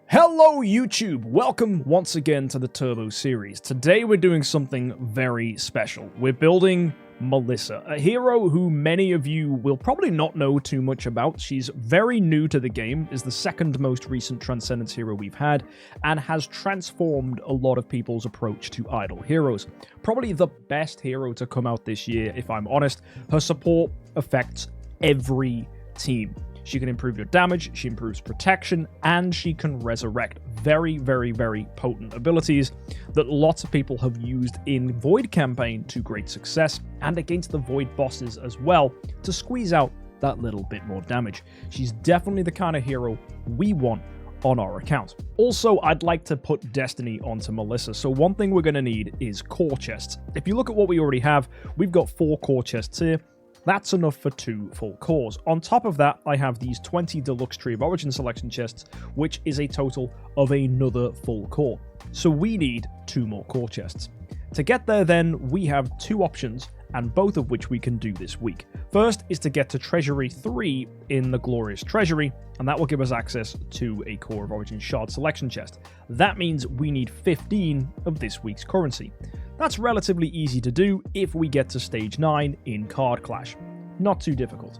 Hello YouTube! Welcome once again to the Turbo series. Today we're doing something very special. We're building Melissa, a hero who many of you will probably not know too much about. She's very new to the game, is the second most recent Transcendence hero we've had, and has transformed a lot of people's approach to idle heroes. Probably the best hero to come out this year, if I'm honest. Her support affects every team. She can improve your damage, she improves protection, and she can resurrect. Very, very, very potent abilities that lots of people have used in Void campaign to great success, and against the Void bosses as well, to squeeze out that little bit more damage. She's definitely the kind of hero we want on our account. Also, I'd like to put Destiny onto Melissa, so one thing we're going to need is core chests. If you look at what we already have, we've got 4 core chests here. That's enough for 2 full cores. On top of that, I have these 20 Deluxe Tree of Origin selection chests, which is a total of another full core. So we need 2 more core chests. To get there then, we have 2 options, and both of which we can do this week. First is to get to Treasury 3 in the Glorious Treasury, and that will give us access to a Core of Origin Shard selection chest. That means we need 15 of this week's currency. That's relatively easy to do if we get to stage 9 in Card Clash. Not too difficult.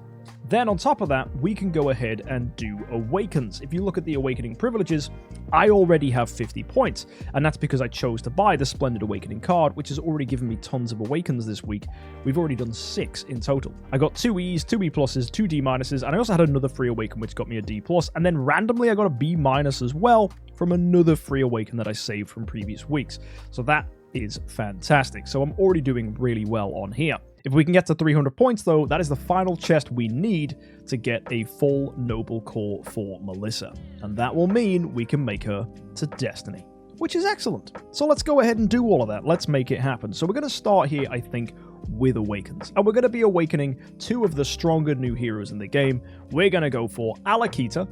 Then on top of that, we can go ahead and do Awakens. If you look at the Awakening privileges, I already have 50 points, and that's because I chose to buy the Splendid Awakening card, which has already given me tons of Awakens this week. We've already done 6 in total. I got 2 E's, 2 E pluses, 2 D minuses, and I also had another free Awaken, which got me a D plus, and then randomly I got a B minus as well from another free Awaken that I saved from previous weeks. So that is fantastic. So I'm already doing really well on here. If we can get to 300 points though, that is the final chest we need to get a full noble core for Melissa. And that will mean we can make her to Destiny, which is excellent. So let's go ahead and do all of that. Let's make it happen. So we're going to start here, I think, with Awakens. And we're going to be awakening 2 of the stronger new heroes in the game. We're going to go for Alakita,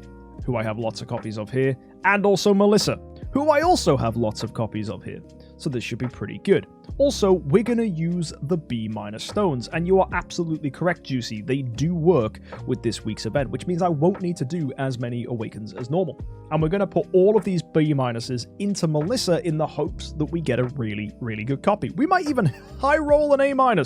who I have lots of copies of here, and also Melissa, who I also have lots of copies of here. So this should be pretty good. Also, we're going to use the B- stones, and you are absolutely correct, Juicy. They do work with this week's event, which means I won't need to do as many Awakens as normal. And we're going to put all of these B- into Melissa in the hopes that we get a really, really good copy. We might even high roll an A-,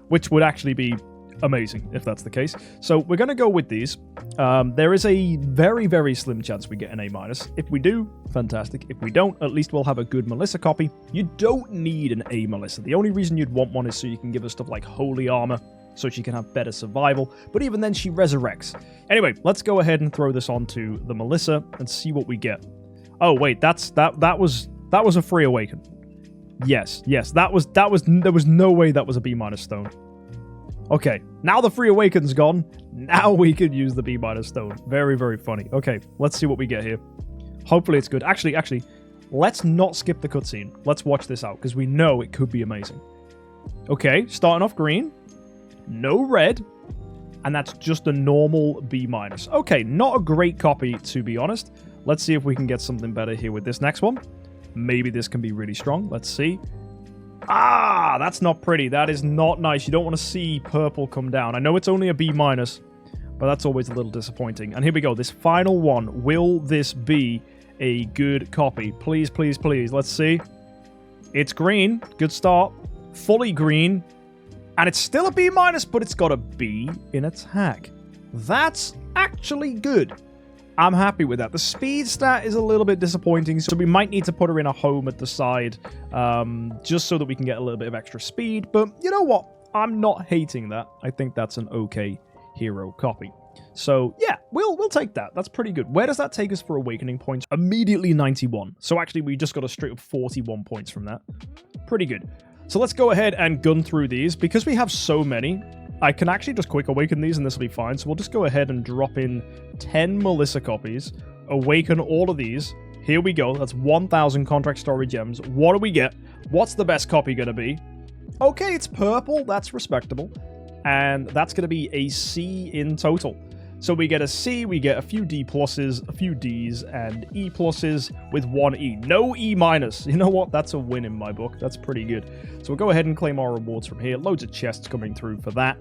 which would actually be amazing if that's the case. So we're going to go with these. There is a very, very slim chance we get an A-. If we do, fantastic. If we don't, at least we'll have a good Melissa copy. You don't need an A Melissa. The only reason you'd want one is so you can give her stuff like Holy Armor, so she can have better survival, but even then she resurrects. Anyway, let's go ahead and throw this onto the Melissa and see what we get. Oh wait, that was a free Awaken. Yes, there was no way that was a B- stone. Okay, now the free Awaken's gone. Now we can use the B- stone. Very, very funny. Okay, let's see what we get here. Hopefully it's good. Actually, let's not skip the cutscene. Let's watch this out, because we know it could be amazing. Okay, starting off green. No red. And that's just a normal B-. Okay, not a great copy, to be honest. Let's see if we can get something better here with this next one. Maybe this can be really strong. Let's see. Ah, that's not pretty. That is not nice. You don't want to see purple come down. I know it's only a B-, but that's always a little disappointing. And here we go. This final one. Will this be a good copy? Please, please, please. Let's see. It's green. Good start. Fully green. And it's still a B-, but it's got a B in attack. That's actually good. I'm happy with that. The speed stat is a little bit disappointing, so we might need to put her in a home at the side, just so that we can get a little bit of extra speed. But you know what? I'm not hating that. I think that's an okay hero copy. So yeah, we'll take that. That's pretty good. Where does that take us for Awakening points? Immediately 91. So actually, we just got a straight up 41 points from that. Pretty good. So let's go ahead and gun through these. Because we have so many, I can actually just quick awaken these and this will be fine. So we'll just go ahead and drop in 10 Melissa copies, awaken all of these. Here we go. That's 1,000 contract story gems. What do we get? What's the best copy going to be? Okay, it's purple. That's respectable. And that's going to be a C in total. So we get a C, we get a few D pluses, a few Ds, and E pluses with 1 E. No E minus. You know what? That's a win in my book. That's pretty good. So we'll go ahead and claim our rewards from here. Loads of chests coming through for that.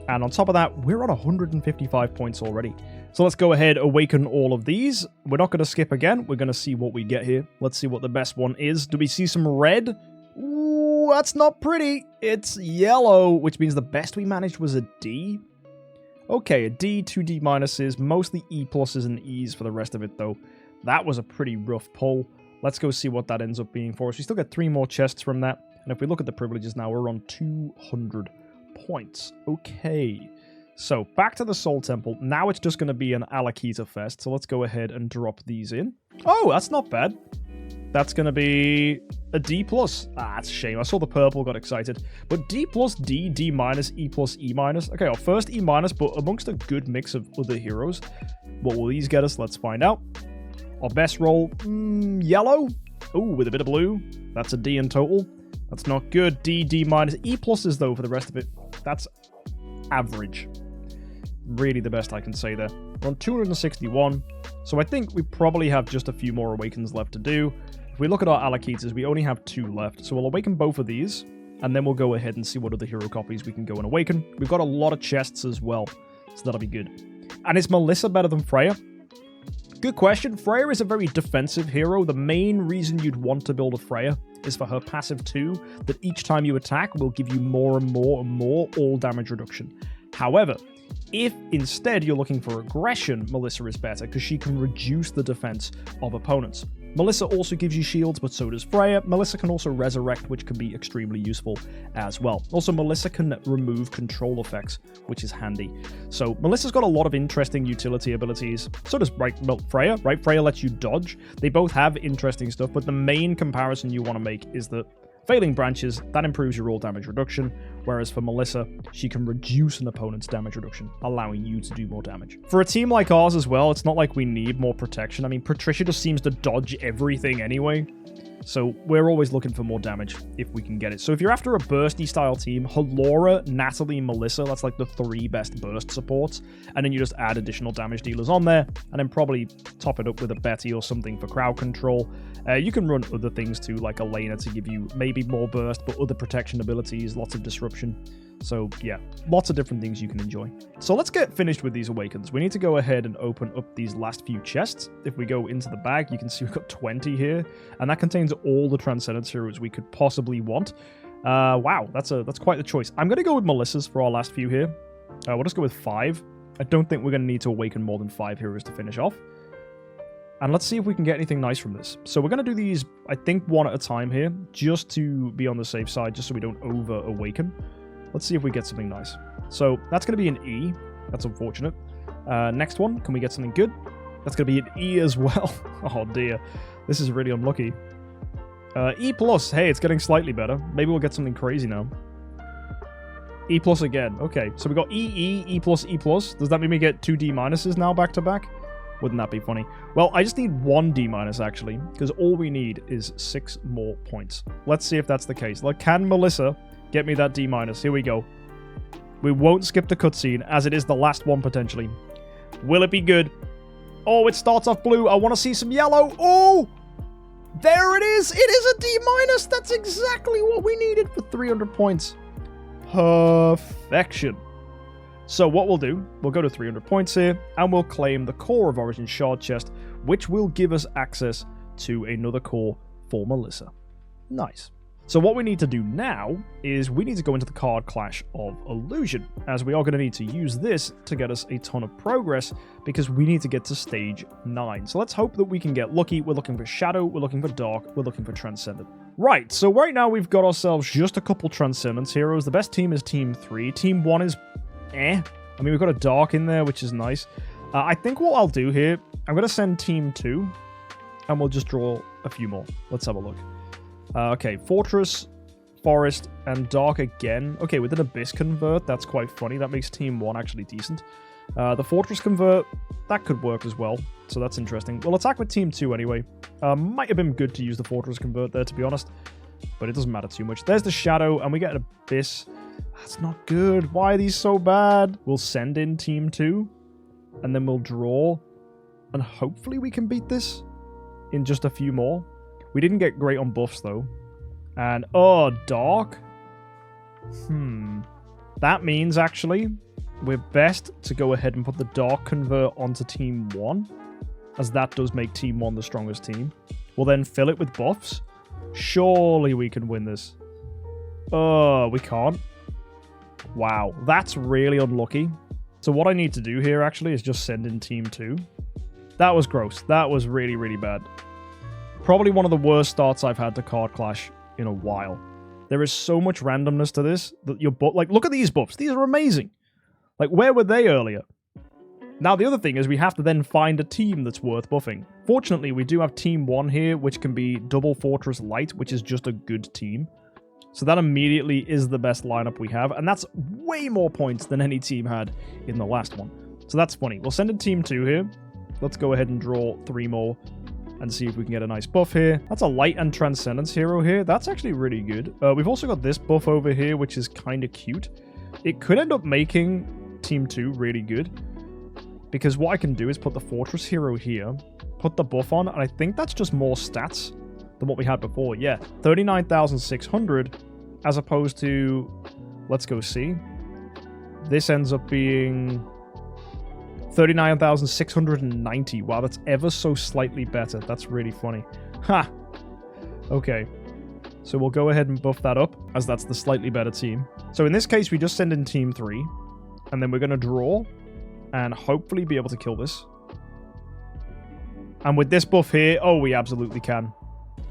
And on top of that, we're on 155 points already. So let's go ahead, awaken all of these. We're not going to skip again. We're going to see what we get here. Let's see what the best one is. Do we see some red? Ooh, that's not pretty. It's yellow, which means the best we managed was a D. Okay, a D, 2 D minuses, mostly E pluses and E's for the rest of it, though. That was a pretty rough pull. Let's go see what that ends up being for us. We still get 3 more chests from that. And if we look at the privileges now, we're on 200 points. Okay. So, back to the Soul Temple. Now it's just going to be an Alakita Fest. So let's go ahead and drop these in. Oh, that's not bad. That's going to be a D+. Ah, that's a shame. I saw the purple, got excited. But D+, D, D-, E+, E-. Okay, our first E-, but amongst a good mix of other heroes. What will these get us? Let's find out. Our best roll, yellow. Ooh, with a bit of blue. That's a D in total. That's not good. D, D-. E+ though, for the rest of it. That's average. Really the best I can say there. We're on 261, so I think we probably have just a few more awakens left to do. If we look at our Alakitas, we only have 2 left, so we'll awaken both of these, and then we'll go ahead and see what other hero copies we can go and awaken. We've got a lot of chests as well, so that'll be good. And is Melissa better than Freya? Good question. Freya is a very defensive hero. The main reason you'd want to build a Freya is for her passive 2, that each time you attack will give you more and more and more all damage reduction. However, if instead you're looking for aggression, Melissa is better because she can reduce the defense of opponents. Melissa also gives you shields, but so does Freya. Melissa can also resurrect, which can be extremely useful as well. Also, Melissa can remove control effects, which is handy. So Melissa's got a lot of interesting utility abilities. So does Freya, right? Freya lets you dodge. They both have interesting stuff, but the main comparison you want to make is that failing branches, that improves your all damage reduction, whereas for Melissa, she can reduce an opponent's damage reduction, allowing you to do more damage. For a team like ours as well, it's not like we need more protection. I mean, Patricia just seems to dodge everything anyway, so we're always looking for more damage if we can get it. So if you're after a bursty style team, Halora, Natalie, Melissa, that's like the 3 best burst supports, and then you just add additional damage dealers on there, and then probably top it up with a Betty or something for crowd control. You can run other things too, like Elena to give you maybe more burst, but other protection abilities, lots of disruption. So yeah, lots of different things you can enjoy. So let's get finished with these awakens. We need to go ahead and open up these last few chests. If we go into the bag, you can see we've got 20 here, and that contains all the Transcendence heroes we could possibly want. Wow, that's quite the choice. I'm going to go with Melissa's for our last few here. We'll just go with 5. I don't think we're going to need to awaken more than 5 heroes to finish off. And let's see if we can get anything nice from this. So we're going to do these, I think, one at a time here, just to be on the safe side, just so we don't over-awaken. Let's see if we get something nice. So that's going to be an E. That's unfortunate. Next one, can we get something good? That's going to be an E as well. Oh dear. This is really unlucky. E+. Hey, it's getting slightly better. Maybe we'll get something crazy now. E+ again. Okay, so we got E, E, E+, E+. Does that mean we get 2 D minuses now back to back? Wouldn't that be funny? Well, I just need 1 D minus, actually, because all we need is 6 more points. Let's see if that's the case. Like, can Melissa get me that D minus? Here we go. We won't skip the cutscene, as it is the last one, potentially. Will it be good? Oh, it starts off blue. I want to see some yellow. Oh! There it is! It is a D minus! That's exactly what we needed for 300 points. Perfection. So what we'll do, we'll go to 300 points here, and we'll claim the Core of Origin Shard Chest, which will give us access to another core for Melissa. Nice. So what we need to do now is we need to go into the card Clash of Illusion, as we are going to need to use this to get us a ton of progress, because we need to get to stage 9. So let's hope that we can get lucky. We're looking for Shadow, we're looking for Dark, we're looking for Transcendent. Right, so right now we've got ourselves just a couple Transcendence heroes. The best team is Team 3. Team 1 is I mean, we've got a Dark in there, which is nice. I think what I'll do here, I'm going to send Team 2, and we'll just draw a few more. Let's have a look. Okay, Fortress, Forest, and Dark again. Okay, with an Abyss convert, that's quite funny. That makes Team 1 actually decent. The Fortress convert, that could work as well, so that's interesting. We'll attack with Team 2 anyway. Might have been good to use the Fortress convert there, to be honest, but it doesn't matter too much. There's the Shadow, and we get an Abyss. That's not good. Why are these so bad? We'll send in Team 2, and then we'll draw, and hopefully we can beat this in just a few more. We didn't get great on buffs, though. And, oh, Dark? That means, actually, we're best to go ahead and put the Dark Convert onto Team 1, as that does make Team 1 the strongest team. We'll then fill it with buffs. Surely we can win this. Oh, we can't. Wow, that's really unlucky. So what I need to do here, actually, is just send in Team 2. That was gross. That was really, really bad. Probably one of the worst starts I've had to Card Clash in a while. There is so much randomness to this that your buff, like, look at these buffs. These are amazing. Like, where were they earlier? Now, the other thing is we have to then find a team that's worth buffing. Fortunately, we do have Team 1 here, which can be Double Fortress Light, which is just a good team. So that immediately is the best lineup we have, and that's way more points than any team had in the last one. So that's funny. We'll send in Team 2 here. Let's go ahead and draw 3 more and see if we can get a nice buff here. That's a Light and Transcendence hero here. That's actually really good. We've also got this buff over here, which is kind of cute. It could end up making Team 2 really good, because what I can do is put the Fortress hero here, put the buff on, and I think that's just more stats than what we had before. Yeah, 39,600 as opposed to, let's go see. This ends up being 39,690. Wow, that's ever so slightly better. That's really funny. Ha! Okay. So we'll go ahead and buff that up, as that's the slightly better team. So in this case, we just send in Team 3, and then we're going to draw, and hopefully be able to kill this. And with this buff here, oh, we absolutely can.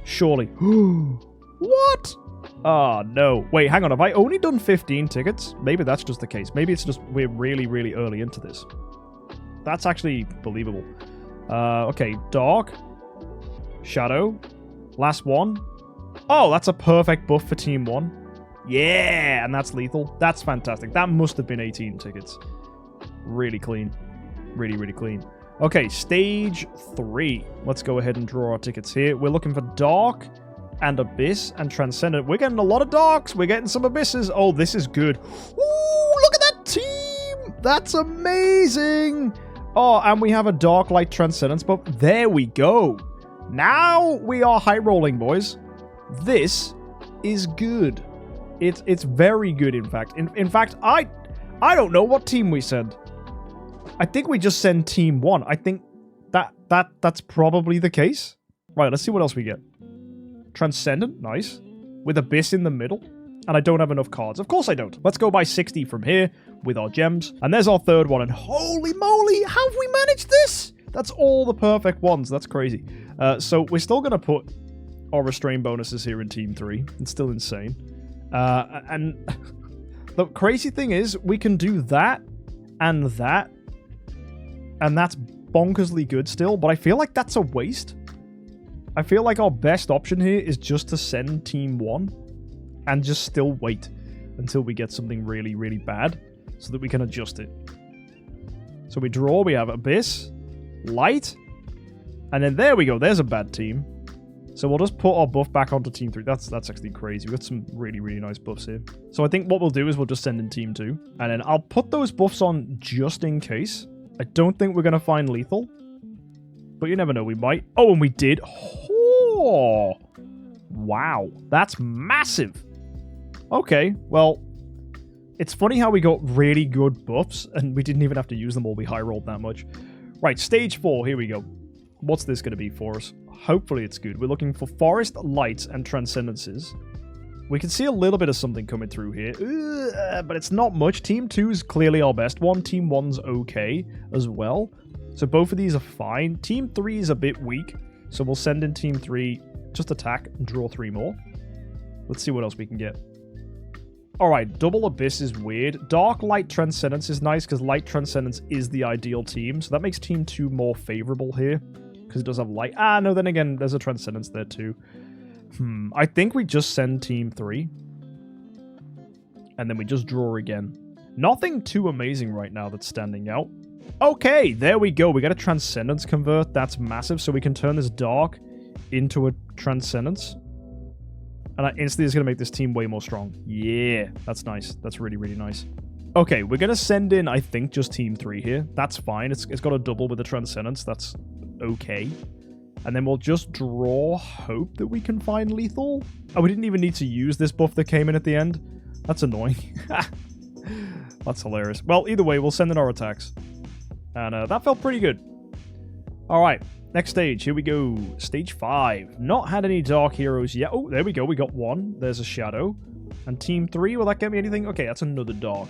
Surely. What? Oh, no. Wait, hang on. Have I only done 15 tickets? Maybe that's just the case. Maybe it's just we're really, really early into this. That's actually believable. Okay, Dark. Shadow. Last one. Oh, that's a perfect buff for Team 1. Yeah, and that's lethal. That's fantastic. That must have been 18 tickets. Really clean. Really, really clean. Okay, stage 3. Let's go ahead and draw our tickets here. We're looking for Dark and Abyss and Transcendent. We're getting a lot of Darks. We're getting some Abysses. Oh, this is good. Ooh, look at that team. That's amazing. Oh, and we have a Dark Light Transcendence, but there we go. Now we are high rolling, boys. This is good. It's very good, in fact. In fact, I don't know what team we send. I think we just send Team 1. I think that's probably the case. Right, let's see what else we get. Transcendent, nice. With Abyss in the middle. And I don't have enough cards. Of course I don't. Let's go by 60 from here with our gems. And there's our third one. And holy moly, how have we managed this? That's all the perfect ones. That's crazy. So we're still going to put our restrain bonuses here in Team 3. It's still insane. And the crazy thing is, we can do that and that. And that's bonkersly good still, but I feel like that's a waste. I feel like our best option here is just to send Team 1 and just still wait until we get something really, really bad so that we can adjust it. So we draw, we have Abyss, Light, and then there we go. There's a bad team. So we'll just put our buff back onto Team 3. That's actually crazy. We've got some really, really nice buffs here. So I think what we'll do is we'll just send in Team 2, and then I'll put those buffs on just in case. I don't think we're going to find lethal, but you never know, we might. Oh, and we did. Oh, wow, that's massive. Okay, well, it's funny how we got really good buffs, and we didn't even have to use them all. We high rolled that much. Right, stage 4, here we go. What's this going to be for us? Hopefully it's good. We're looking for Forest, Lights, and Transcendences. We can see a little bit of something coming through here, but it's not much. Team 2 is clearly our best one. Team 1's okay as well. So both of these are fine. Team 3 is a bit weak, so we'll send in Team 3, just attack, and draw 3 more. Let's see what else we can get. Alright, Double Abyss is weird. Dark Light Transcendence is nice, because Light Transcendence is the ideal team, so that makes Team 2 more favorable here, because it does have Light. Ah, no, then again, there's a Transcendence there too. I think we just send Team 3. And then we just draw again. Nothing too amazing right now that's standing out. Okay, there we go. We got a Transcendence convert. That's massive. So we can turn this Dark into a Transcendence. And that instantly is going to make this team way more strong. Yeah, that's nice. That's really, really nice. Okay, we're going to send in, I think, just Team 3 here. That's fine. It's got a double with a Transcendence. That's okay. And then we'll just draw, hope that we can find lethal. Oh, we didn't even need to use this buff that came in at the end. That's annoying. That's hilarious. Well, either way, we'll send in our attacks. And that felt pretty good. Alright, next stage. Here we go. Stage 5. Not had any dark heroes yet. Oh, there we go. We got one. There's a shadow. And team 3, will that get me anything? Okay, that's another dark.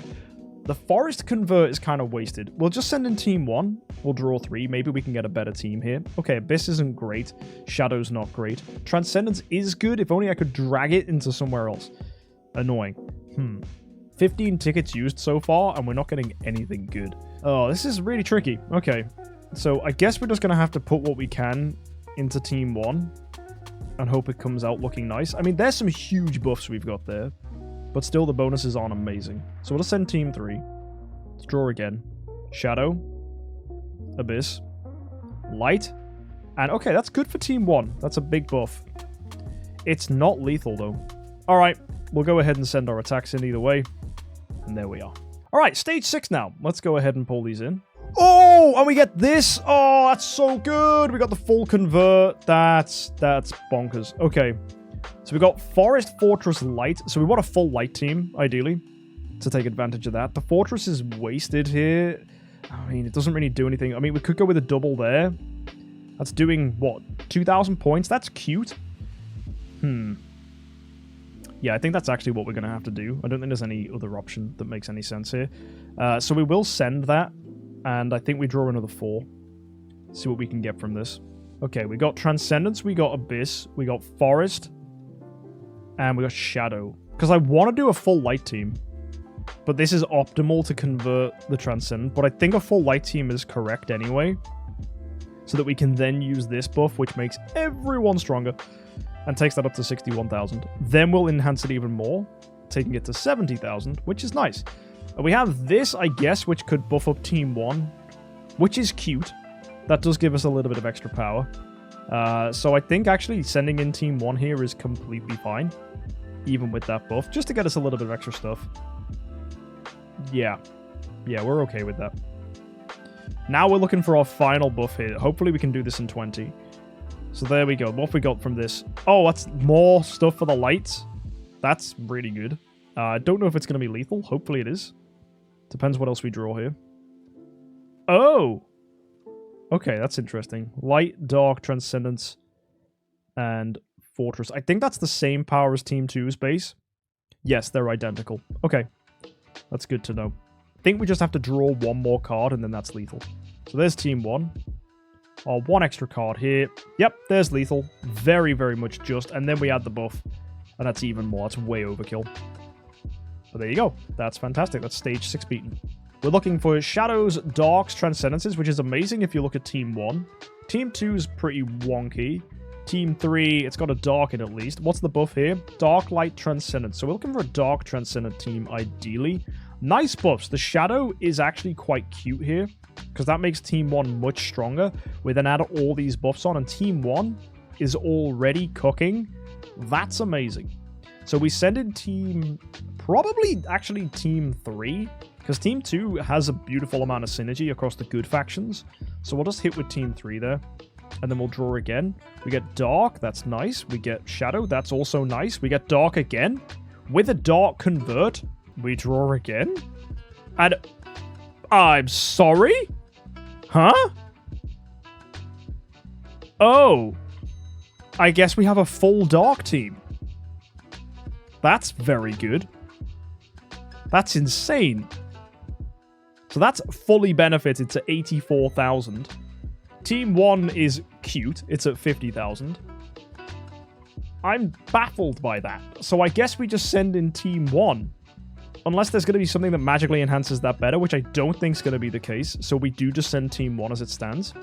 The forest convert is kind of wasted. We'll just send in team 1. We'll draw 3. Maybe we can get a better team here. Okay, Abyss isn't great. Shadow's not great. Transcendence is good. If only I could drag it into somewhere else. Annoying. 15 tickets used so far, and we're not getting anything good. Oh, this is really tricky. Okay, so I guess we're just going to have to put what we can into Team 1 and hope it comes out looking nice. I mean, there's some huge buffs we've got there, but still the bonuses aren't amazing. So we'll just send Team 3. Let's draw again. Shadow. Abyss. Light. And okay, that's good for Team 1. That's a big buff. It's not lethal, though. All right, we'll go ahead and send our attacks in either way. And there we are. All right, stage 6 now. Let's go ahead and pull these in. Oh, and we get this. Oh, that's so good. We got the full convert. That's bonkers. Okay, so we got Forest, Fortress, Light. So we want a full light team, ideally, to take advantage of that. The Fortress is wasted here. I mean, it doesn't really do anything. I mean, we could go with a double there. That's doing, what, 2,000 points? That's cute. Yeah, I think that's actually what we're going to have to do. I don't think there's any other option that makes any sense here. So we will send that, and I think we draw another 4. See what we can get from this. Okay, we got Transcendence, we got Abyss, we got Forest, and we got Shadow. Because I want to do a full light team, but this is optimal to convert the Transcendent. But I think a full light team is correct anyway, so that we can then use this buff, which makes everyone stronger. And takes that up to 61,000. Then we'll enhance it even more, taking it to 70,000, which is nice. We have this, I guess, which could buff up Team 1, which is cute. That does give us a little bit of extra power. So I think actually sending in Team 1 here is completely fine, even with that buff, just to get us a little bit of extra stuff. Yeah, we're okay with that. Now we're looking for our final buff here. Hopefully we can do this in 20. So there we go. What have we got from this? Oh, that's more stuff for the lights. That's really good. I don't know if it's going to be lethal. Hopefully it is. Depends what else we draw here. Oh! Okay, that's interesting. Light, Dark, Transcendence, and Fortress. I think that's the same power as Team 2's base. Yes, they're identical. Okay. That's good to know. I think we just have to draw one more card, and then that's lethal. So there's Team 1. Oh, one extra card here. Yep, there's lethal. Very, very much just. And then we add the buff. And that's even more. That's way overkill. But there you go. That's fantastic. That's stage 6 beaten. We're looking for Shadows, Darks, Transcendences, which is amazing if you look at Team 1. Team 2 is pretty wonky. Team 3, it's got a Dark in at least. What's the buff here? Dark, Light, Transcendent. So we're looking for a Dark Transcendent team, ideally. Nice buffs. The Shadow is actually quite cute here, because that makes Team 1 much stronger. We then add all these buffs on, and Team 1 is already cooking. That's amazing. So we send in probably actually Team 3, because Team 2 has a beautiful amount of synergy across the good factions. So we'll just hit with Team 3 there, and then we'll draw again. We get Dark, that's nice. We get Shadow, that's also nice. We get Dark again. With a Dark convert, we draw again. And I'm sorry? Huh? Oh. I guess we have a full Dark team. That's very good. That's insane. So that's fully benefited to 84,000. Team 1 is cute. It's at 50,000. I'm baffled by that. So I guess we just send in Team 1. Unless there's going to be something that magically enhances that better, which I don't think is going to be the case. So we do just send Team 1 as it stands.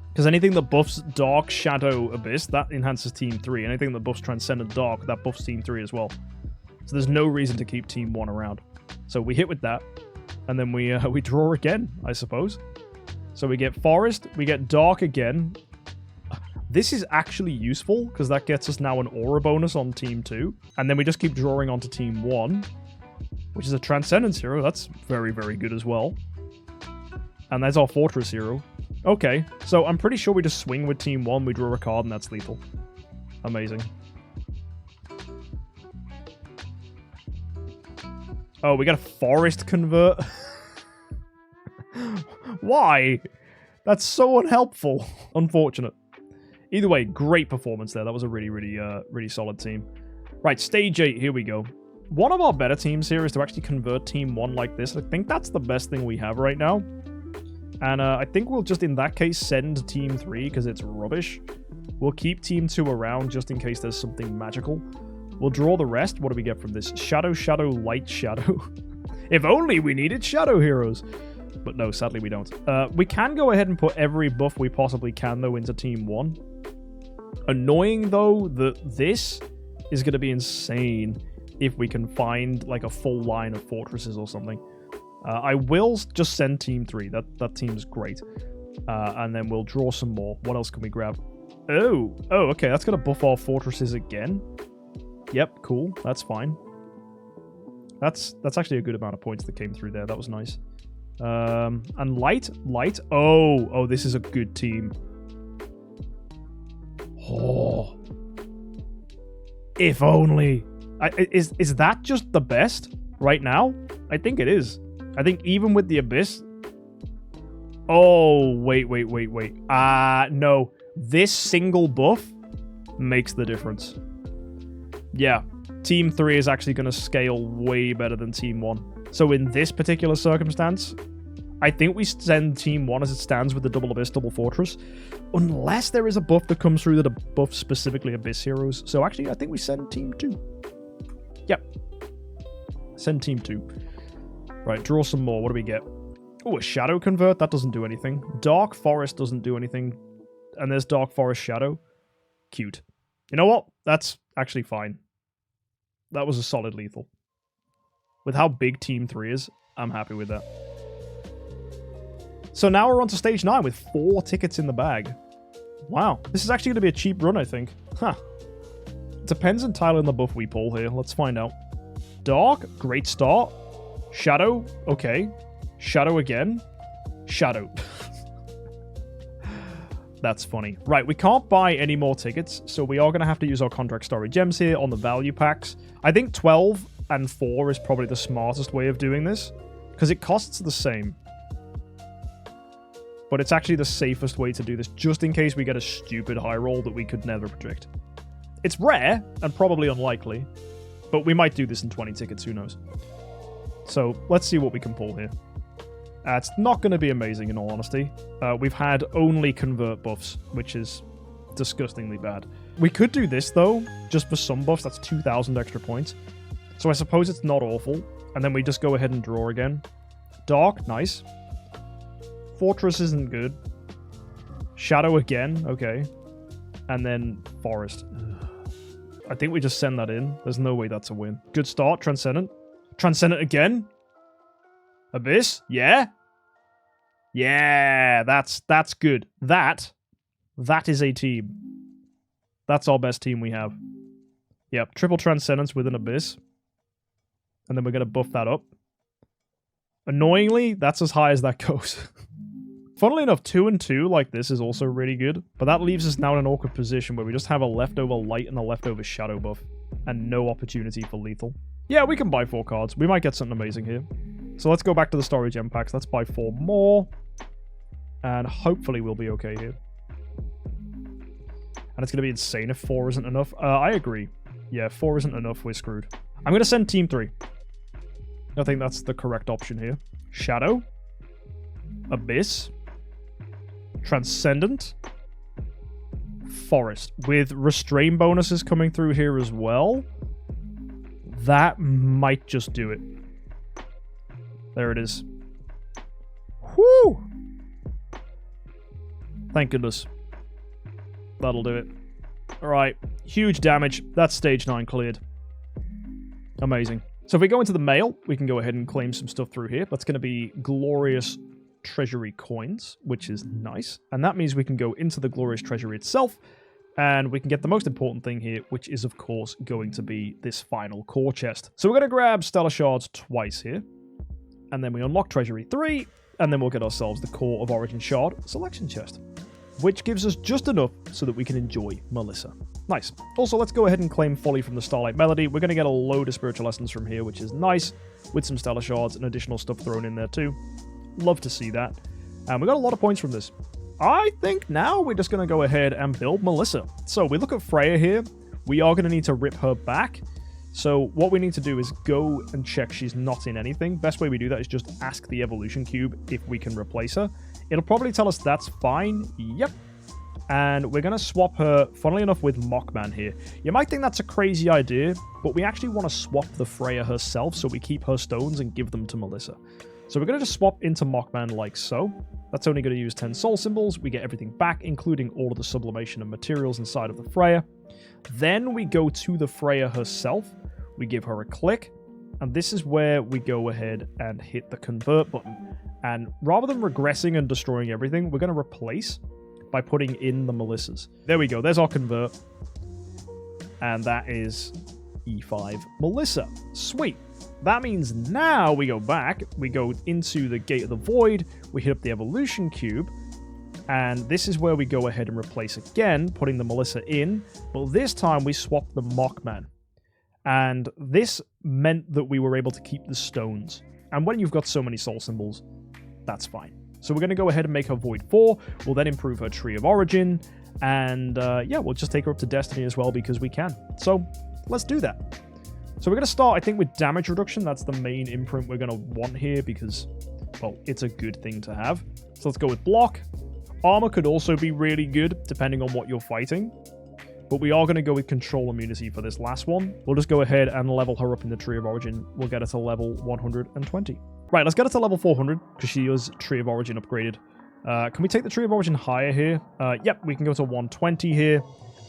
Because anything that buffs Dark, Shadow, Abyss, that enhances Team 3. Anything that buffs Transcendent Dark, that buffs Team 3 as well. So there's no reason to keep Team 1 around. So we hit with that. And then we draw again, I suppose. So we get Forest, we get Dark again. This is actually useful, because that gets us now an aura bonus on Team 2. And then we just keep drawing onto Team 1, which is a Transcendence hero. That's very, very good as well. And there's our Fortress hero. Okay, so I'm pretty sure we just swing with Team 1, we draw a card, and that's lethal. Amazing. Oh, we got a forest convert. Why? That's so unhelpful. Unfortunate. Either way, great performance there. That was a really solid team. Right, stage 8, here we go. One of our better teams here is to actually convert team 1 like this. I think that's the best thing we have right now. And I think we'll just, in that case, send team 3 because it's rubbish. We'll keep team 2 around just in case there's something magical. We'll draw the rest. What do we get from this? Shadow, shadow, light, shadow. If only we needed shadow heroes. But no, sadly we don't. We can go ahead and put every buff we possibly can, though, into team 1. Annoying, though, that this is going to be insane if we can find, like, a full line of fortresses or something. I will just send team 3. That team's great. And then we'll draw some more. What else can we grab? Oh, okay. That's going to buff our fortresses again. Yep, cool. That's fine. That's actually a good amount of points that came through there. That was nice. And light. Oh, this is a good team. Oh. If only. Is that just the best right now? I think it is. I think even with the Abyss... Oh, wait. No. This single buff makes the difference. Yeah. Team 3 is actually going to scale way better than Team 1. So in this particular circumstance, I think we send Team 1 as it stands with the double Abyss, double Fortress. Unless there is a buff that comes through that buffs specifically Abyss heroes. So actually, I think we send Team 2. Yep. Send Team 2. Right, draw some more. What do we get? Oh, a Shadow Convert? That doesn't do anything. Dark Forest doesn't do anything. And there's Dark Forest Shadow. Cute. You know what? That's actually fine. That was a solid lethal. With how big Team 3 is, I'm happy with that. So now we're on to stage 9 with 4 tickets in the bag. Wow. This is actually going to be a cheap run, I think. Huh. It depends entirely on the buff we pull here. Let's find out. Dark, great start. Shadow, okay. Shadow again. Shadow. That's funny. Right, we can't buy any more tickets, so we are going to have to use our contract story gems here on the value packs. I think 12 and 4 is probably the smartest way of doing this, because it costs the same. But it's actually the safest way to do this, just in case we get a stupid high roll that we could never predict. It's rare, and probably unlikely, but we might do this in 20 tickets, who knows. So, let's see what we can pull here. It's not going to be amazing, in all honesty. We've had only convert buffs, which is disgustingly bad. We could do this, though, just for some buffs. That's 2,000 extra points. So I suppose it's not awful. And then we just go ahead and draw again. Dark, nice. Fortress isn't good. Shadow again, okay. And then Forest. I think we just send that in. There's no way that's a win. Good start, Transcendent. Transcendent again? Abyss? Yeah? Yeah, that's good. That is a team. That's our best team we have. Yep, triple Transcendence with an Abyss. And then we're going to buff that up. Annoyingly, that's as high as that goes. Funnily enough, 2 and 2 like this is also really good. But that leaves us now in an awkward position where we just have a leftover light and a leftover shadow buff. And no opportunity for lethal. Yeah, we can buy 4 cards. We might get something amazing here. So let's go back to the story gem packs. Let's buy 4 more. And hopefully we'll be okay here. And it's going to be insane if 4 isn't enough. I agree. Yeah, 4 isn't enough. We're screwed. I'm going to send Team 3. I think that's the correct option here. Shadow. Abyss. Transcendent. Forest. With restrain bonuses coming through here as well. That might just do it. There it is. Whoo! Thank goodness. That'll do it. Alright. Huge damage. That's stage 9 cleared. Amazing. So if we go into the mail, we can go ahead and claim some stuff through here. That's going to be glorious treasury coins, which is nice. And that means we can go into the glorious treasury itself, and we can get the most important thing here, which is, of course, going to be this final core chest. So we're going to grab stellar shards twice here. And then we unlock treasury 3, and then we'll get ourselves the core of origin shard selection chest. which gives us just enough so that we can enjoy Melissa. Nice. Also, let's go ahead and claim Folly from the Starlight Melody. We're going to get a load of spiritual lessons from here, which is nice, with some stellar shards and additional stuff thrown in there too. Love to see that. And we got a lot of points from this. I think now we're just going to go ahead and build Melissa. So we look at Freya here. We are going to need to rip her back. So what we need to do is go and check she's not in anything. Best way we do that is just ask the evolution cube if we can replace her. It'll probably tell us that's fine. Yep. And we're going to swap her, funnily enough, with Mockman here. You might think that's a crazy idea, but we actually want to swap the Freya herself so we keep her stones and give them to Melissa. So we're going to just swap into Mockman like so. That's only going to use 10 soul symbols. We get everything back, including all of the sublimation and materials inside of the Freya. Then we go to the Freya herself. We give her a click. And this is where we go ahead and hit the convert button. And rather than regressing and destroying everything, we're going to replace by putting in the Melissas. There we go. There's our convert. And that is E5 Melissa. Sweet. That means now we go back, we go into the Gate of the Void, we hit up the Evolution Cube, and this is where we go ahead and replace again, putting the Melissa in, but this time we swap the Mockman. And this meant that we were able to keep the stones. And when you've got so many soul symbols, that's fine. So we're going to go ahead and make her Void 4, we'll then improve her Tree of Origin, and yeah, we'll just take her up to Destiny as well because we can. So let's do that. So we're going to start, I think, with damage reduction. That's the main imprint we're going to want here because, well, it's a good thing to have. So let's go with block. Armor could also be really good, depending on what you're fighting. But we are going to go with control immunity for this last one. We'll just go ahead and level her up in the Tree of Origin. We'll get her to level 120. Right, let's get her to level 400, because she is Tree of Origin upgraded. Can we take the Tree of Origin higher here? Yep, we can go to 120 here.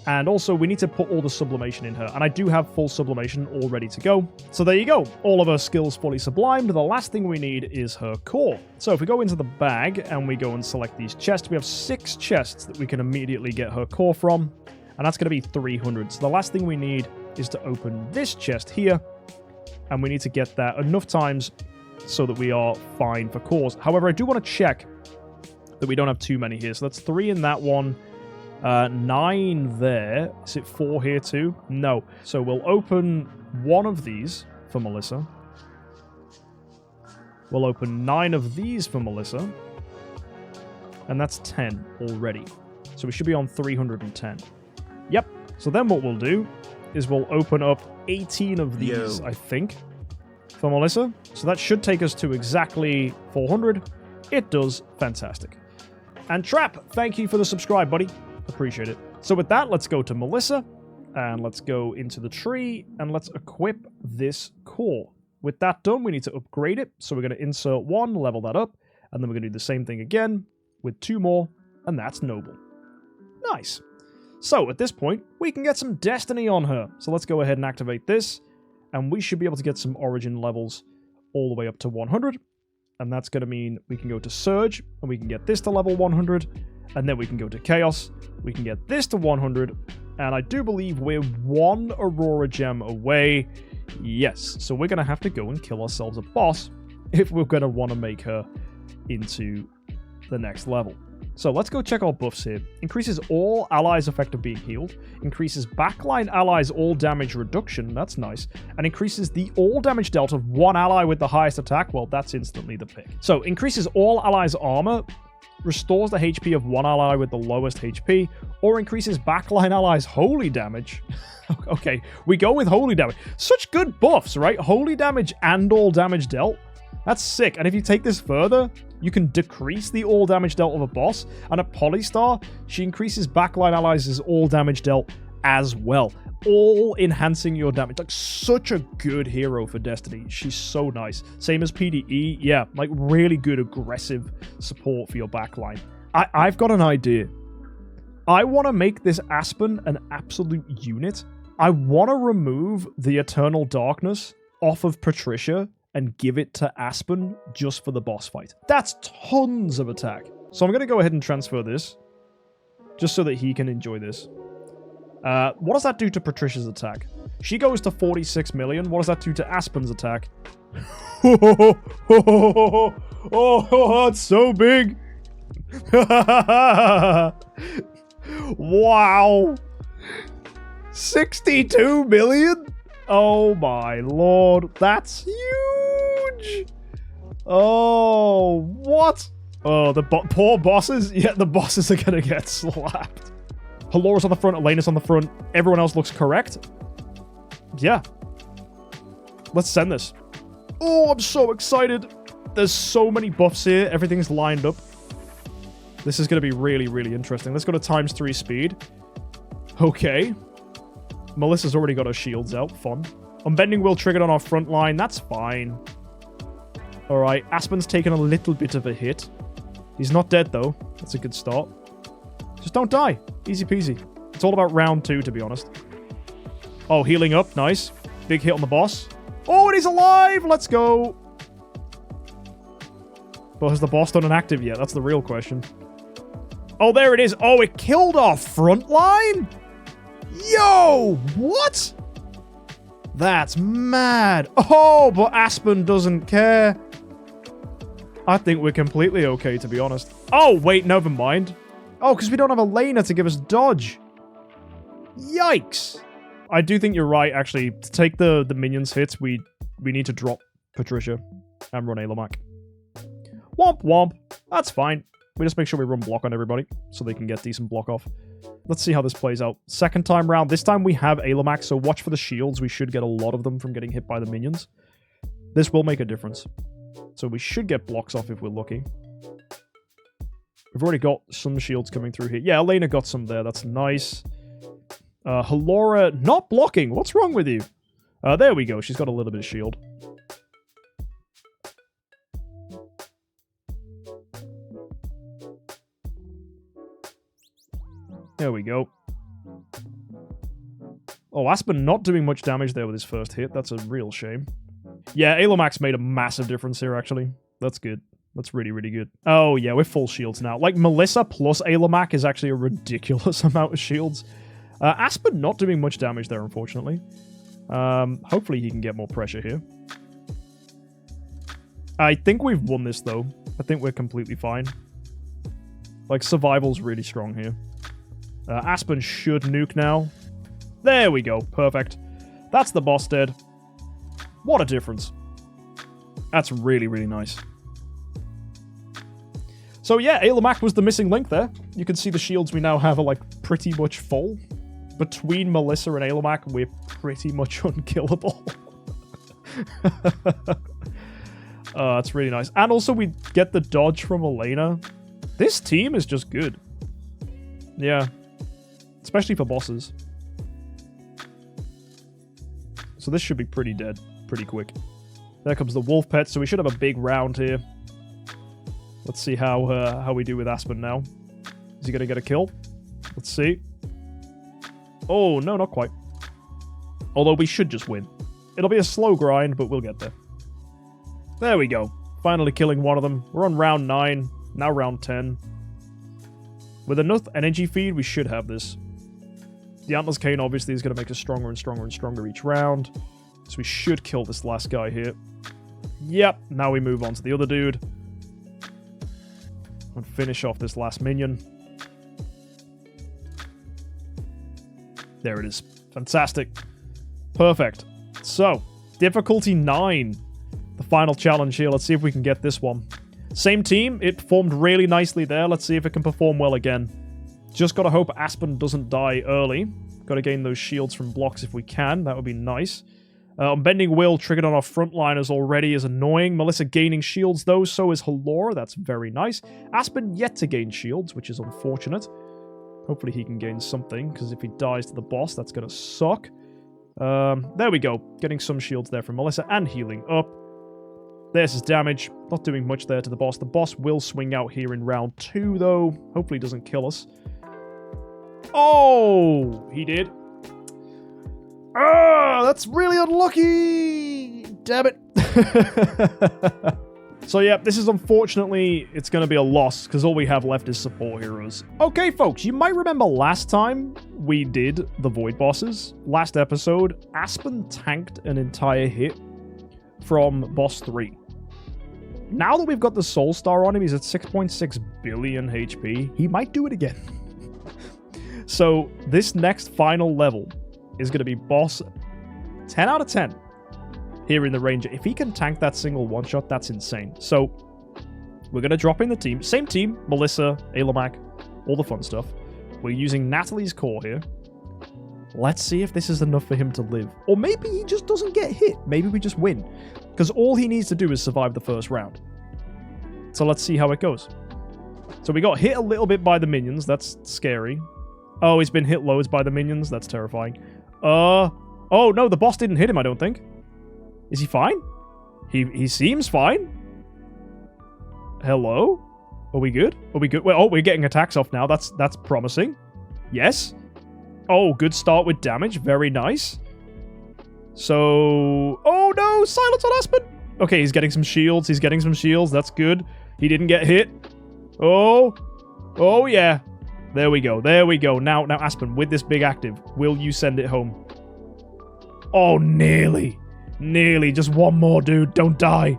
And also, we need to put all the sublimation in her. And I do have full sublimation all ready to go. So there you go. All of her skills fully sublimed. The last thing we need is her core. So if we go into the bag and we go and select these chests, we have 6 chests that we can immediately get her core from. And that's going to be 300. So the last thing we need is to open this chest here. And we need to get that enough times so that we are fine for cores. However, I do want to check that we don't have too many here. So that's 3 in that one. 9 there. Is it 4 here too? No. So we'll open one of these for Melissa. We'll open 9 of these for Melissa. And that's 10 already. So we should be on 310. Yep. So then what we'll do is we'll open up 18 of these, I think, for Melissa. So that should take us to exactly 400. It does. Fantastic. And Trap, thank you for the subscribe, buddy. Appreciate it. So with that, let's go to Melissa, and let's go into the tree, and let's equip this core. With that done, we need to upgrade it. So we're going to insert 1, level that up, and then we're going to do the same thing again with 2 more, and that's Noble. Nice. So at this point, we can get some Destiny on her. So let's go ahead and activate this, and we should be able to get some Origin levels all the way up to 100. And that's going to mean we can go to Surge, and we can get this to level 100, and then we can go to Chaos, we can get this to 100, and I do believe we're 1 Aurora Gem away. Yes, so we're going to have to go and kill ourselves a boss if we're going to want to make her into the next level. So let's go check our buffs here. Increases all allies' effect of being healed. Increases backline allies' all damage reduction. That's nice. And increases the all damage dealt of 1 ally with the highest attack. Well, that's instantly the pick. So increases all allies' armor. Restores the HP of 1 ally with the lowest HP. Or increases backline allies' holy damage. Okay, we go with holy damage. Such good buffs, right? Holy damage and all damage dealt. That's sick. And if you take this further, you can decrease the all damage dealt of a boss. And at Polystar, she increases backline allies' all damage dealt as well. All enhancing your damage. Like, such a good hero for Destiny. She's so nice. Same as PDE. Yeah, like really good aggressive support for your backline. I've got an idea. I want to make this Aspen an absolute unit. I want to remove the Eternal Darkness off of Patricia and give it to Aspen just for the boss fight. That's tons of attack. So I'm going to go ahead and transfer this, just so that he can enjoy this. What does that do to Patricia's attack? She goes to 46 million. What does that do to Aspen's attack? Oh, it's so big. Wow. 62 million? Oh my lord. That's huge. Oh, what? Oh, the poor bosses? Yeah, the bosses are gonna get slapped. Halora's on the front, Elena's on the front. Everyone else looks correct. Yeah. Let's send this. Oh, I'm so excited. There's so many buffs here. Everything's lined up. This is going to be really, really interesting. Let's go to ×3 speed. Okay. Melissa's already got her shields out. Fun. Unbending will triggered on our front line. That's fine. Alright. Aspen's taken a little bit of a hit. He's not dead, though. That's a good start. Just don't die. Easy peasy. It's all about round 2, to be honest. Oh, healing up. Nice. Big hit on the boss. Oh, and he's alive! Let's go! But has the boss done an active yet? That's the real question. Oh, there it is. Oh, it killed our front line? Yo! What? That's mad. Oh, but Aspen doesn't care. I think we're completely okay, to be honest. Oh, wait, never mind. Oh, because we don't have Elena to give us dodge. Yikes. I do think you're right, actually. To take the minions hits, we need to drop Patricia and run Alomac. Womp womp. That's fine. We just make sure we run block on everybody so they can get decent block off. Let's see how this plays out. Second time round. This time we have Alomac, so watch for the shields. We should get a lot of them from getting hit by the minions. This will make a difference. So we should get blocks off if we're lucky. We've already got some shields coming through here. Yeah, Elena got some there. That's nice. Halora not blocking. What's wrong with you? There we go. She's got a little bit of shield. There we go. Oh, Aspen not doing much damage there with his first hit. That's a real shame. Yeah, Alomac's made a massive difference here, actually. That's good. That's really, really good. Oh, yeah, we're full shields now. Like, Melissa plus Alomac is actually a ridiculous amount of shields. Aspen not doing much damage there, unfortunately. Hopefully he can get more pressure here. I think we've won this, though. I think we're completely fine. Like, survival's really strong here. Aspen should nuke now. There we go. Perfect. That's the boss dead. What a difference. That's really, really nice. So yeah, Alomac was the missing link there. You can see the shields we now have are like pretty much full. Between Melissa and Alomac, we're pretty much unkillable. That's really nice. And also we get the dodge from Elena. This team is just good. Yeah. Especially for bosses. So this should be pretty dead pretty quick. There comes the wolf pet, so we should have a big round here. Let's see how we do with Aspen now. Is he going to get a kill? Let's see. Oh, no, not quite. Although we should just win. It'll be a slow grind, but we'll get there. There we go. Finally killing one of them. We're on round 9. Now round 10. With enough energy feed, we should have this. The Antler's Cane obviously is going to make us stronger and stronger and stronger each round. So we should kill this last guy here. Yep, now we move on to the other dude. And finish off this last minion. There it is. Fantastic. Perfect. So, difficulty 9. The final challenge here. Let's see if we can get this one. Same team. It performed really nicely there. Let's see if it can perform well again. Just gotta hope Aspen doesn't die early. Gotta gain those shields from blocks if we can. That would be nice. Unbending Will triggered on our frontliners already is annoying. Melissa gaining shields though, so is Halora. That's very nice. Aspen yet to gain shields, which is unfortunate. Hopefully he can gain something, because if he dies to the boss, that's going to suck. There we go. Getting some shields there from Melissa and healing up. There's his damage. Not doing much there to the boss. The boss will swing out here in round 2, though. Hopefully he doesn't kill us. Oh! He did. Ah, that's really unlucky! Damn it. So yeah, this is unfortunately, it's going to be a loss, because all we have left is support heroes. Okay, folks, you might remember last time we did the Void bosses. Last episode, Aspen tanked an entire hit from boss 3. now that we've got the Soul Star on him, he's at 6.6 billion HP. He might do it again. So this next final level is going to be boss 10 out of 10 here in the Ranger. If he can tank that single one-shot, that's insane. So we're going to drop in the team. Same team, Melissa, Alomac, all the fun stuff. We're using Natalie's core here. Let's see if this is enough for him to live. Or maybe he just doesn't get hit. Maybe we just win. Because all he needs to do is survive the first round. So let's see how it goes. So we got hit a little bit by the minions. That's scary. Oh, he's been hit loads by the minions. That's terrifying. Oh, no, the boss didn't hit him, I don't think. Is he fine? He seems fine. Hello? Are we good? Are we good? Well, oh, we're getting attacks off now. That's promising. Yes. Oh, good start with damage. Very nice. So... Oh, no! Silence on Aspen! Okay, he's getting some shields. He's getting some shields. That's good. He didn't get hit. Oh. Oh, yeah. There we go. There we go. Now, Aspen, with this big active, will you send it home? Oh, nearly. Nearly. Just one more, dude. Don't die.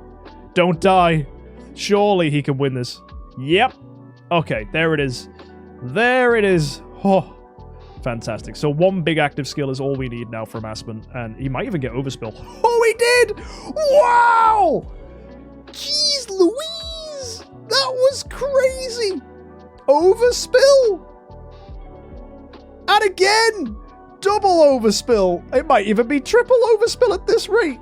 Don't die. Surely he can win this. Yep. Okay, there it is. There it is. Oh. Fantastic. So one big active skill is all we need now from Aspen. And he might even get overspill. Oh, he did! Wow! Jeez Louise! That was crazy! Overspill! And again! Double overspill! It might even be triple overspill at this rate.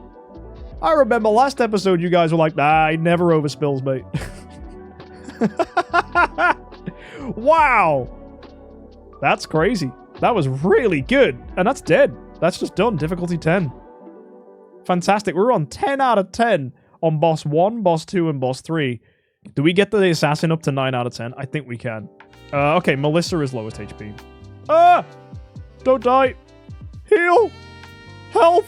I remember last episode you guys were like, nah, he never overspills, mate. Wow! That's crazy. That was really good. And that's dead. That's just done. Difficulty 10. Fantastic. We're on 10 out of 10 on boss 1, boss 2, and boss 3. Do we get the assassin up to 9 out of 10? I think we can. Okay, Melissa is lowest HP. Ah! Don't die. Heal. Health.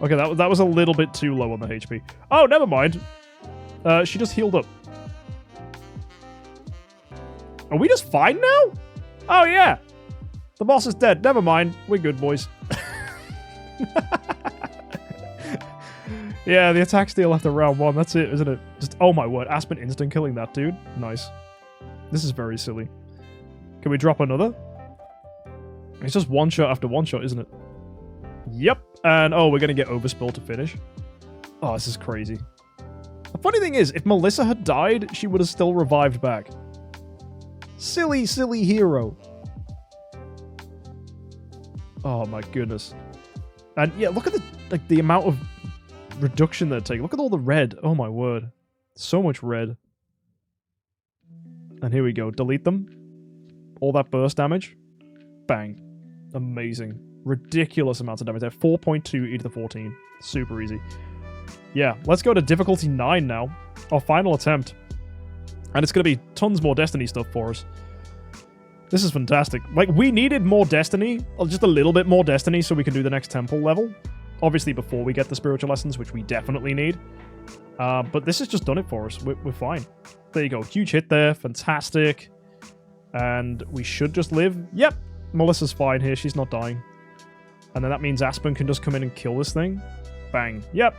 Okay, that was a little bit too low on the HP. Oh, never mind. She just healed up. Are we just fine now? Oh, yeah. The boss is dead. Never mind. We're good, boys. Yeah, the attack steal after round 1. That's it, isn't it? Just, oh my word. Aspen instant killing that dude. Nice. This is very silly. Can we drop another? It's just one shot after one shot, isn't it? Yep. And, oh, we're going to get overspill to finish. Oh, this is crazy. The funny thing is, if Melissa had died, she would have still revived back. Silly, silly hero. Oh my goodness. And yeah, look at the amount of reduction they're taking. Look at all the red. Oh my word. So much red. And here we go. Delete them. All that burst damage. Bang. Amazing. Ridiculous amounts of damage there. 4.2 e to the 14. Super easy. Yeah, let's go to difficulty 9 now. Our final attempt. And it's going to be tons more Destiny stuff for us. This is fantastic. Like, we needed more Destiny. Just a little bit more Destiny so we can do the next temple level. Obviously before we get the spiritual lessons, which we definitely need. But this has just done it for us. We're fine. There you go. Huge hit there. Fantastic. And we should just live. Yep. Melissa's fine here. She's not dying. And then that means Aspen can just come in and kill this thing. Bang. Yep.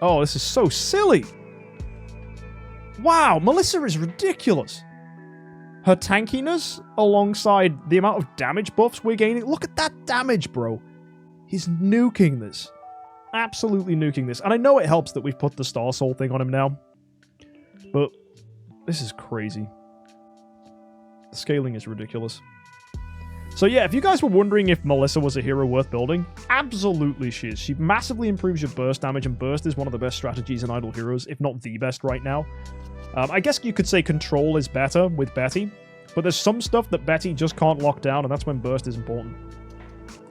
Oh, this is so silly. Wow, Melissa is ridiculous. Her tankiness alongside the amount of damage buffs we're gaining. Look at that damage, bro. He's nuking this. Absolutely nuking this. And I know it helps that we've put the Star Soul thing on him now. But this is crazy. The scaling is ridiculous. So yeah, if you guys were wondering if Melissa was a hero worth building, absolutely she is. She massively improves your burst damage, and burst is one of the best strategies in Idle Heroes, if not the best right now. I guess you could say control is better with Betty, but there's some stuff that Betty just can't lock down, and that's when burst is important.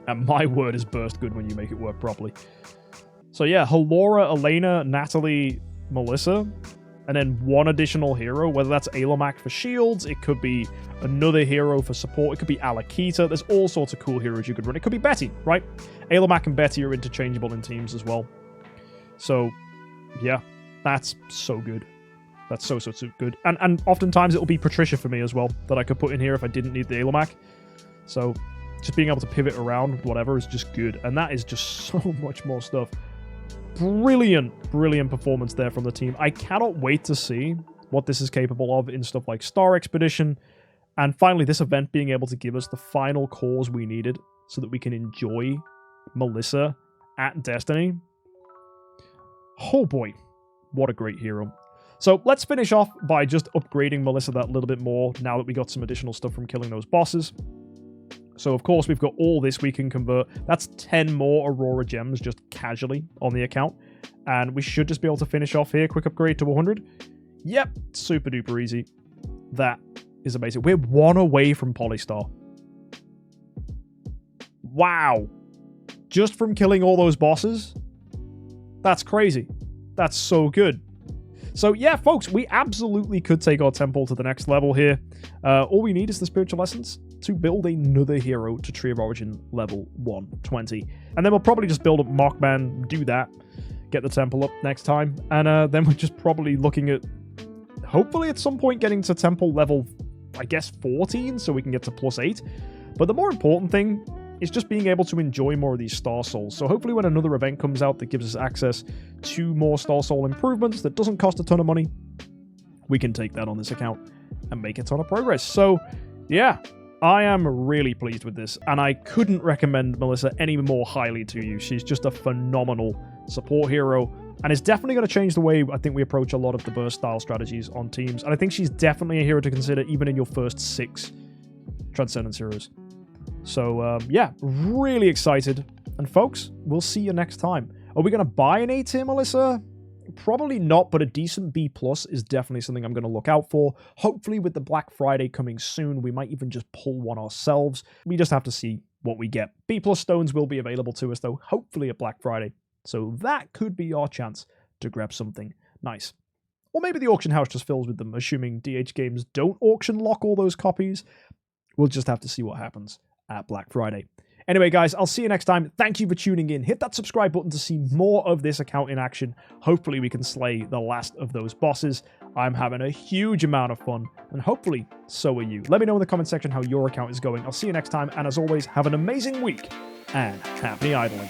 And my word, is burst good when you make it work properly. So yeah, Halora, Elena, Natalie, Melissa, and then one additional hero, whether that's Alomac for shields, it could be another hero for support, it could be Alakita, there's all sorts of cool heroes you could run. It could be Betty, right? Alomac and Betty are interchangeable in teams as well. So, yeah, that's so good. That's so good. And oftentimes it'll be Patricia for me as well, that I could put in here if I didn't need the Alomac. So, just being able to pivot around with whatever is just good. And that is just so much more stuff. brilliant performance there from the team. I cannot wait to see what this is capable of in stuff like Star Expedition. And finally, this event being able to give us the final cores we needed so that we can enjoy Melissa at Destiny. Oh boy, what a great hero. So let's finish off by just upgrading Melissa that little bit more now that we got some additional stuff from killing those bosses. So of course we've got all this we can convert. That's 10 more Aurora gems just casually on the account. And we should just be able to finish off here. Quick upgrade to 100. Yep, super duper easy. That is amazing. We're 1 away from Polystar. Wow. Just from killing all those bosses? That's crazy. That's so good. So yeah, folks, we absolutely could take our temple to the next level here. All we need is the spiritual essence to build another hero to Tree of Origin level 120. And then we'll probably just build up Mockman, do that, get the temple up next time. And then we're just probably looking at, hopefully at some point, getting to temple level, I guess, 14, so we can get to +8. But the more important thing is just being able to enjoy more of these Star Souls. So hopefully when another event comes out that gives us access to more Star Soul improvements that doesn't cost a ton of money, we can take that on this account and make a ton of progress. So yeah, I am really pleased with this, and I couldn't recommend Melissa any more highly to you. She's just a phenomenal support hero, and it's definitely going to change the way I think we approach a lot of the burst style strategies on teams. And I think she's definitely a hero to consider even in your first 6 Transcendence heroes. So, yeah, really excited. And folks, we'll see you next time. Are we going to buy an A tier, Melissa? Probably not, but a decent B+ is definitely something I'm going to look out for. Hopefully with the Black Friday coming soon, we might even just pull one ourselves. We just have to see what we get. B+ stones will be available to us, though, hopefully at Black Friday. So that could be our chance to grab something nice. Or maybe the auction house just fills with them, assuming DH Games don't auction lock all those copies. We'll just have to see what happens at Black Friday. Anyway, guys, I'll see you next time. Thank you for tuning in. Hit that subscribe button to see more of this account in action. Hopefully we can slay the last of those bosses. I'm having a huge amount of fun, and hopefully so are you. Let me know in the comment section how your account is going. I'll see you next time, and as always, have an amazing week, and happy idling.